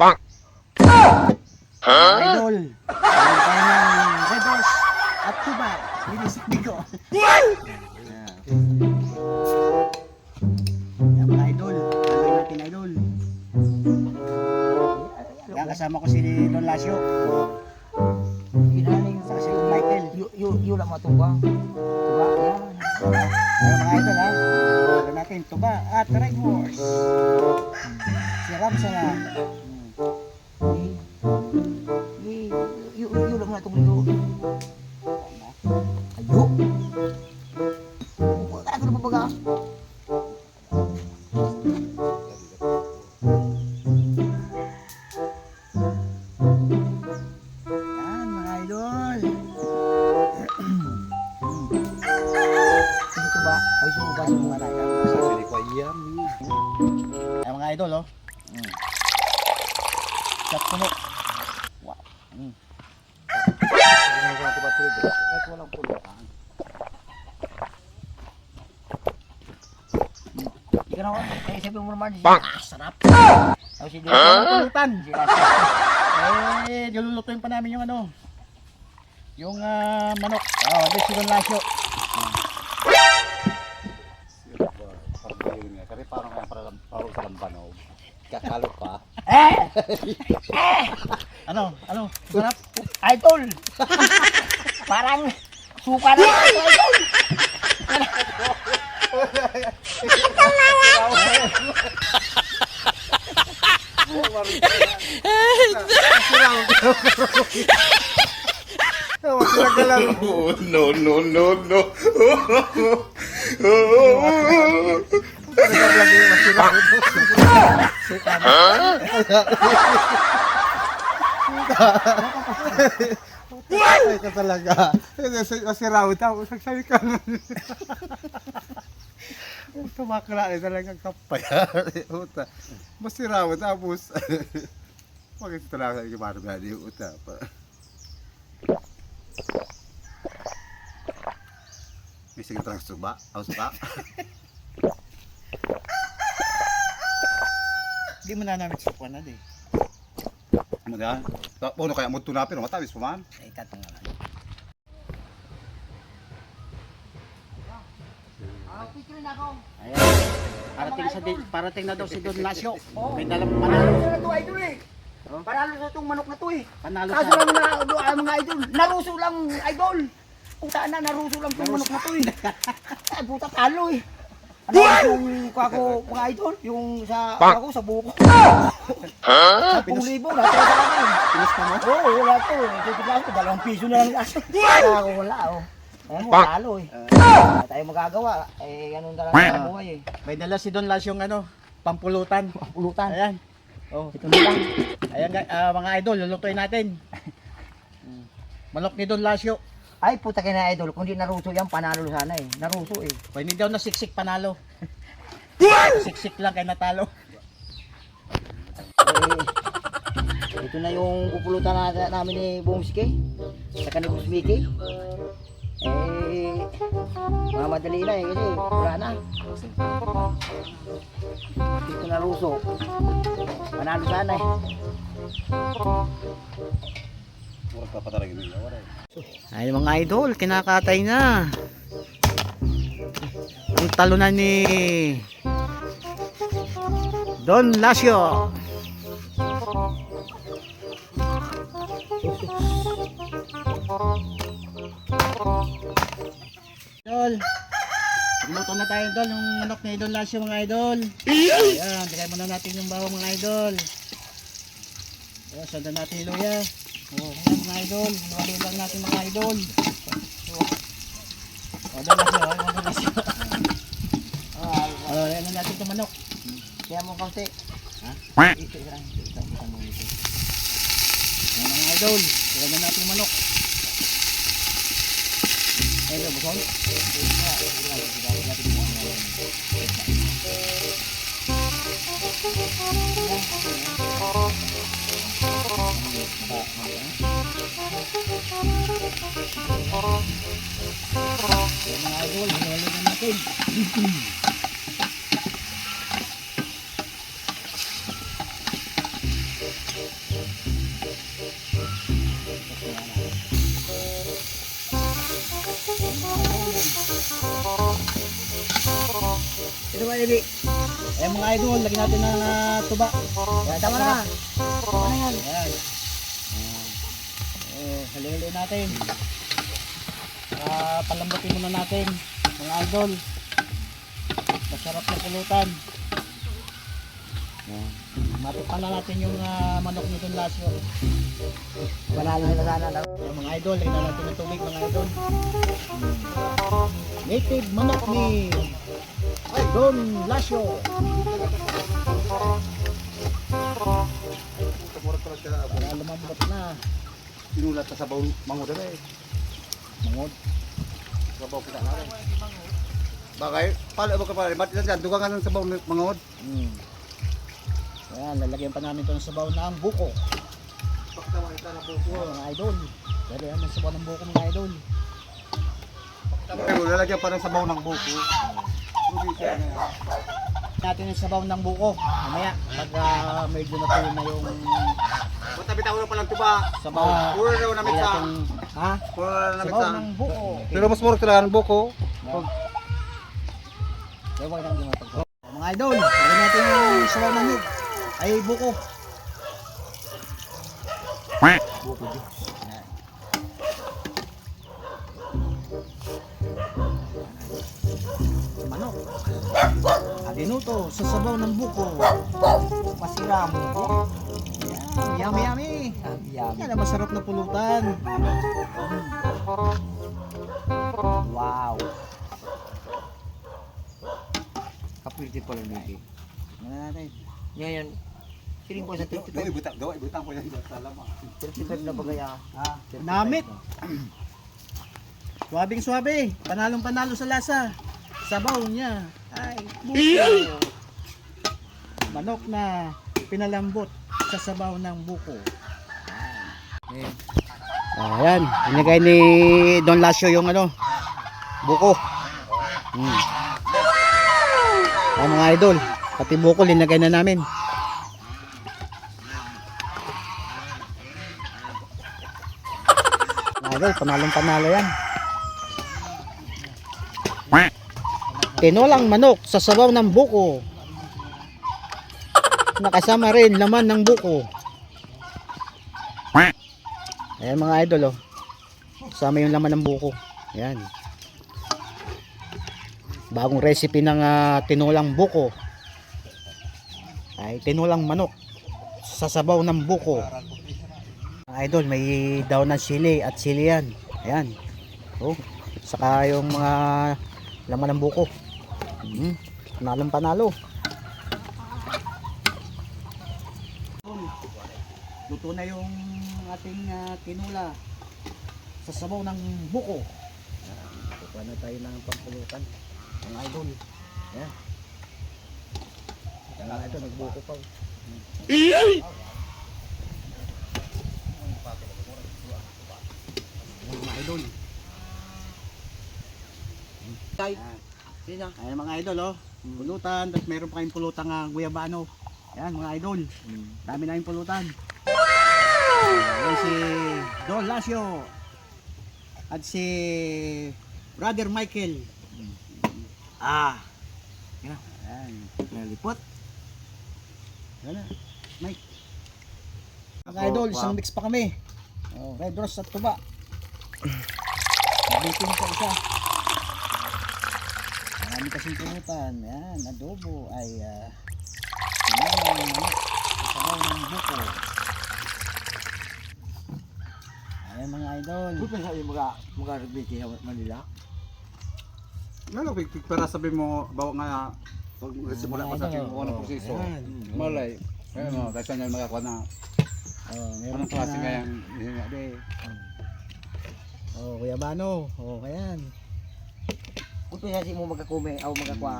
Bang! Idol. Meron tayo ng Red Horse at tuba. Linisik ko. Yan mga idol. Gagawin natin idol. Yan kasama ko si Don Lasio. Ginaling sa si Michael. Yun lang matuba. Tuba, yan. Ayan mga idol ha. Gagawin natin tuba at Red Horse. Si Ramsa na. Yun lang natong liyo. Ayo. Huwag ka na babaga. Yan mga idol. Ito ba? Ay, suba sa mga naga. Sabi ko, ayam. Ayan mga idol oh. Shot puno. Wow. Walang pulo. Hindi ka na ako. Kaya sabi mo naman. Bang! Sarap. Tapos hindi na pulutan. Lulutuin pa namin yung ano. Yung manok. Oh, this is Don Lasio. Kasi parang sa lambanaw. Kakalo pa. Ano? Sarap. Idol. Parang suka na. Idol. Oh, no, no, no, no. Ay ka talaga. Masiraw daw. Sagsali ka nun. Tumakla na talagang kapay. Uta. Masiraw tapos. Bakit talaga yung marami yung uta. May sige talagang suba. Ang suba. Hindi mo na namin sukuan na di. Ano yan? Puno kaya mo tunapin. Matabis pa man. Ay, katong nga lang. Picture na ako. Ayan. Parating na daw si Don Lasio. May dalang Panalo panalo. na to idol eh. Panalo sa itong manok na to eh. Panalo Kaso sa... lang na mga idol. Naruso lang idol. Kung saan na naruso lang itong manok na to eh. Ay puta talo eh. Ano yung kako mga idol? Yung sa ako sa buko. 10,000 natira sa akin. Pinis ka mo? Oo, wala to. Ito lang ko, 2 piso na lang kasi. Wala ako wala oh. Ayan mo, talo eh. Wala tayong magagawa. Eh, ganun talaga ang buhay eh. May dala si Don Lasio yung ano, pampulutan. Pulutan. Ayan. Oh. Ito na lang. Ayan mga idol, lulutuin natin. Manok ni Don Lasio. Ay, puta ka na idol. Kung di naruso yan, panalo sana eh. Naruso eh. Pwede hindi daw nasiksik panalo. Siksik lang kay natalo. Eh, ito na yung pupulutan namin ni Bongski. Saka ni Bongski. Eh, mamadali na eh kasi wala na. Dito naruso. Panalo sana eh. Murag ka pa talaga nila. Ay mga idol, kinakatay na. Ang talunan ni Don Lasio. Idol, luto na tayo idol, yung manok ni Don Lasio mga idol. Ayan, lagay muna natin yung bawang mga idol. Ayan, sundan natin yung luya. Oh, ayan mga idol, iwalay lang natin mga idol. Don Lasio, Don Lasio. Ayan na natin itong manok. Kaya mo kaunti. Ha? Ito lang. Ito mo ito. Ayan mga idol, lagay na natin yung manok. Ayan yung busong. Ayan mga idol, hinuli na natin. Ito ba, Ebi? Eh mga idol, lagyan natin ng tuba. Yan, tama na. Tama na yan. Ayan. Hali-hali natin. Palambutin muna natin mga idol. Masarap na pulutan. Matikpan na natin yung manok ni Don Lasio. Panalo na sana. Yung mga idol, lagyan na natin ng tubig mga idol. Native manok ni Don Lasio. Para lumambot na. Sinulat sa sabaw mangod na eh. Mangod. Sabaw kita na rin. Bagay, pala ba ka pala? Mati na dugangan ng sabaw mangod. Ayan, lalagyan pa namin ito ng sabaw ng buko. Pakita kita na buko. Mga idol. Pwede yan ng sabaw ng buko mga idol. Pero lalagyan pa ng sabaw ng buko. Natin yung sabaw ng buko. Mamaya, pag medyo natuyo na yung Matabi tayo na palang tuba. sabaw. Puro na namit sa. Ha? Puro na namit Sabaw sa. ng buko. Pero mas murag talaga ng buko. Sabaw ng buko. Mga idol, lagyan natin yung sabaw ng nyug. Ay, buko. Buko di. Ayan. Manok. Adinuto sa sabaw ng buko. Masira mo. Ayan, yummy yummy. Yan. Yan ang masarap na pulutan. Wow. Kapwerte pala nito. Ano natin? Ngayon, siling ko sa 35. Butang ko yan sa lama. 35 na bagay ah. Namit. Suwabing suwabe. Panalong panalo sa lasa. Sabaw niya. Ay, buko. Manok na pinalambot sa sabaw ng buko. Ayan, inigay ni Don Lasio yung buko. Ay, mga idol, pati buko linagay na namin. Mga idol, panalong panalo yan. Tinolang manok sa sabaw ng buko. Nakasama rin laman ng buko. Ayan mga idol, kasama yung laman ng buko. Ayan. Bagong recipe ng tinolang buko. Ay tinolang manok sa sabaw ng buko. Mga idol, may daon ng sili at sili yan. Ayan. Oh, saka yung mga laman ng buko. Panalong panalo. Luto na yung ating tinula sa sabaw ng buko. Kukuha na tayo ng pampulutan. Ang idol. Ayan. Ang idol, nagbuko pa. Mga idol. Tay. Sino? Ayan mga idol, pulutan. Tapos meron pa kayong pulutang guyabano. Ayan mga idol. Dami na yung pulutan. Ayan si Don Lasio. At si Brother Michael. Ayan. Nalipot. Ayan na. Mike. Mga idol, isang mix pa kami. Red Rose at tuba. Mabitin pa isa. Marami kasing pulutan. Ayan, adobo ay sabaw ng buko. Ayan mga idol. Buti sa iyo mag-arbiti sa Manila. Ano, para sabi mo, bawa nga, pag simula pa sa akin, Ayan, kung anong proseso. ayan. Malay. Ayun, kasi nga makakuha na. Meron Anong klase nga yung hihinga di. Kuya Bano. Ayan. Buti sa iyo mo magkakume o magkakwa.